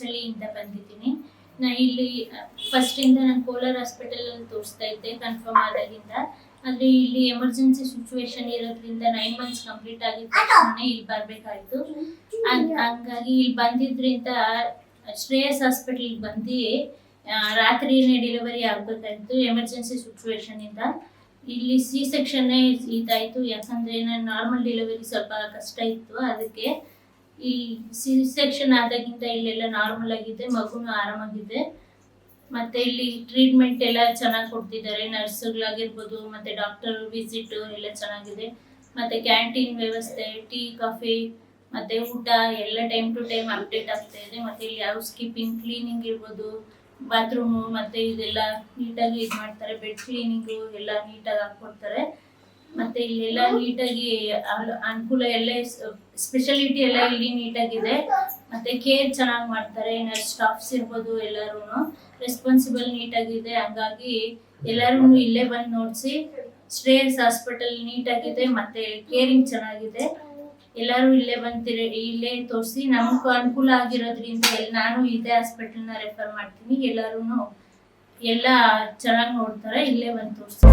ತೀರ್ಥಹಳ್ಳಿಯಿಂದ ಬಂದಿದ್ದೀನಿ. ನಾ ಇಲ್ಲಿ ಫಸ್ಟಿಂದ ನಾನು ಕೋಲಾರ ಹಾಸ್ಪಿಟಲಲ್ಲಿ ತೋರಿಸ್ತಾ ಇದ್ದೆ ಕನ್ಫರ್ಮ್ ಆದಾಗಿಂದ. ಆದರೆ ಇಲ್ಲಿ ಎಮರ್ಜೆನ್ಸಿ ಸಿಚುವೇಶನ್ ಇರೋದ್ರಿಂದ 9 ಮಂತ್ಸ್ ಕಂಪ್ಲೀಟ್ ಆಗಿದ್ದ ತಕ್ಷಣ ಇಲ್ಲಿ ಬರಬೇಕಾಯಿತು. ಹಂಗಾಗಿ ಇಲ್ಲಿ ಬಂದಿದ್ರಿಂದ ಶ್ರೇಯಸ್ ಹಾಸ್ಪಿಟಲ್ಗೆ ಬಂದು ರಾತ್ರಿನೇ ಡೆಲಿವರಿ ಆಗಬೇಕಾಯಿತು ಎಮರ್ಜೆನ್ಸಿ ಸಿಚುವೇಶನಿಂದ. ಇಲ್ಲಿ ಸಿ ಸೆಕ್ಷನ್ನೇ ಇದಾಯಿತು, ಯಾಕಂದರೆ ನಾನು ನಾರ್ಮಲ್ ಡೆಲಿವರಿ ಸ್ವಲ್ಪ ಕಷ್ಟ ಇತ್ತು. ಅದಕ್ಕೆ ಈ ಸಿ ಸೆಕ್ಷನ್ ಆದಾಗಿಂದ ಇಲ್ಲೆಲ್ಲ ನಾರ್ಮಲ್ ಆಗಿದೆ, ಮಗುನೂ ಆರಾಮಾಗಿದೆ. ಮತ್ತು ಇಲ್ಲಿ ಟ್ರೀಟ್ಮೆಂಟ್ ಎಲ್ಲ ಚೆನ್ನಾಗಿ ಕೊಡ್ತಿದ್ದಾರೆ, ನರ್ಸ್ಗಳಾಗಿರ್ಬೋದು, ಮತ್ತು ಡಾಕ್ಟರ್ ವಿಸಿಟ್ ಎಲ್ಲ ಚೆನ್ನಾಗಿದೆ. ಮತ್ತು ಕ್ಯಾಂಟೀನ್ ವ್ಯವಸ್ಥೆ, ಟೀ ಕಾಫಿ ಮತ್ತು ಊಟ ಎಲ್ಲ ಟೈಮ್ ಟು ಟೈಮ್ ಅಪ್ಡೇಟ್ ಆಗ್ತಾ ಇದೆ. ಮತ್ತು ಇಲ್ಲಿ ಹೌಸ್ ಕೀಪಿಂಗ್, ಕ್ಲೀನಿಂಗ್ ಇರ್ಬೋದು, ಬಾತ್ರೂಮು ಮತ್ತು ಇದೆಲ್ಲ ನೀಟಾಗಿ ಇದು ಮಾಡ್ತಾರೆ. ಬೆಡ್ ಕ್ಲೀನಿಂಗು ಎಲ್ಲ ನೀಟಾಗಿ ಹಾಕ್ಕೊಡ್ತಾರೆ. ಮತ್ತು ಇಲ್ಲೆಲ್ಲ ನೀಟಾಗಿ ಅನುಕೂಲ ಎಲ್ಲ ಸ್ಪೆಷಾಲಿಟಿ ಎಲ್ಲ ಇಲ್ಲಿ ನೀಟಾಗಿದೆ. ಮತ್ತು ಕೇರ್ ಚೆನ್ನಾಗಿ ಮಾಡ್ತಾರೆ, ನರ್ಸ್ ಸ್ಟಾಫ್ಸ್ ಇರ್ಬೋದು, ಎಲ್ಲರೂ ರೆಸ್ಪಾನ್ಸಿಬಲ್ ನೀಟಾಗಿದೆ. ಹಂಗಾಗಿ ಎಲ್ಲರೂ ಇಲ್ಲೇ ಬಂದು ನೋಡಿಸಿ, ಶ್ರೇಯಸ್ ಹಾಸ್ಪಿಟಲ್ ನೀಟಾಗಿದೆ ಮತ್ತು ಕೇರಿಂಗ್ ಚೆನ್ನಾಗಿದೆ. ಎಲ್ಲರೂ ಇಲ್ಲೇ ಬಂದಿರಿ, ಇಲ್ಲೇ ತೋರಿಸಿ ನಮಗೂ ಅನುಕೂಲ ಆಗಿರೋದ್ರಿಂದ ನಾನು ಇದೇ ಹಾಸ್ಪಿಟಲ್ನ ರೆಫರ್ ಮಾಡ್ತೀನಿ. ಎಲ್ಲರೂ ಎಲ್ಲ ಚೆನ್ನಾಗಿ ನೋಡ್ತಾರೆ, ಇಲ್ಲೇ ಬಂದು ತೋರಿಸಿ.